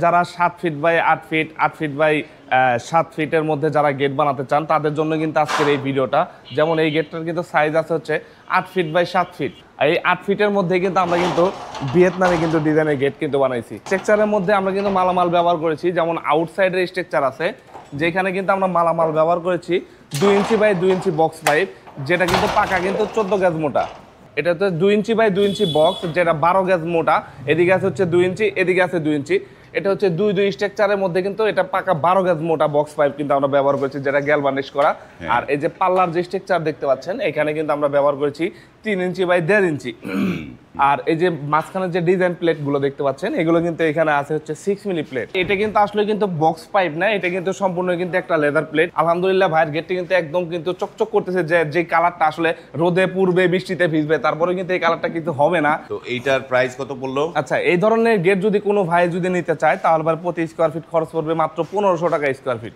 যারা 7 feet by 8 feet 8 feet by 7 ফিটের মধ্যে যারা গেট বানাতে চান তাদের জন্য কিন্তু আজকের এই ভিডিওটা। যেমন এই গেটটার কিন্তু সাইজ আছে হচ্ছে 8 ফিট বাই 7 ফিট। এই 8 ফিটের মধ্যে কিন্তু আমরা কিন্তু ভিয়েতনামে কিন্তু ডিজাইনের গেট কিন্তু বানাইছি। স্ট্রাকচারের মধ্যে আমরা কিন্তু মালামাল ব্যবহার করেছি, যেমন আউটসাইডের স্ট্রাকচার আছে যেখানে কিন্তু আমরা মালামাল ব্যবহার করেছি 2 inch by 2 inch box pipe, যেটা কিন্তু পাকা কিন্তু 14 গজ মোটা। এটা হচ্ছে 2 ইঞ্চি বাই 2 ইঞ্চি বক্স, যেটা 12 গজ মোটা। এদিকে আছে হচ্ছে 2 ইঞ্চি, এদিকে আছে 2 ইঞ্চি। এটা হচ্ছে দুই স্ট্রাকচারের মধ্যে কিন্তু এটা পাকা 12 গজ মোটা বক্স পাইপ কিন্তু আমরা ব্যবহার করেছি, যেটা গ্যালভানিশ করা। আর এই যে পাল্লার যে স্ট্রাকচার দেখতে পাচ্ছেন এখানে কিন্তু আমরা ব্যবহার করেছি 3 ইঞ্চি বাই 1.5 ইঞ্চি। আর এই যে মাঝখানে যে ডিজাইন প্লেট গুলো দেখতে পাচ্ছেন এগুলো কিন্তু এখানে আছে হচ্ছে 6 মিলি প্লেট। এটা কিন্তু আসলে কিন্তু বক্স পাইপ না, এটা কিন্তু সম্পূর্ণ কিন্তু একটা লেদার প্লেট। আলহামদুলিল্লাহ ভাইয়ের গেটটি কিন্তু একদম কিন্তু চকচক করতেছে, যে কালারটা আসলে রোদে পূর্বে বৃষ্টিতে ভিজবে তারপরে কিন্তু এই কালারটা কিন্তু হবে না। তো এইটার প্রাইস কত পড়লো? আচ্ছা, এই ধরনের গেট যদি কোনো ভাই যদি নিতে চায় তাহলে প্রতি স্কোয়ার ফিট খরচ পড়বে মাত্র 1500 টাকা স্কোয়ার ফিট।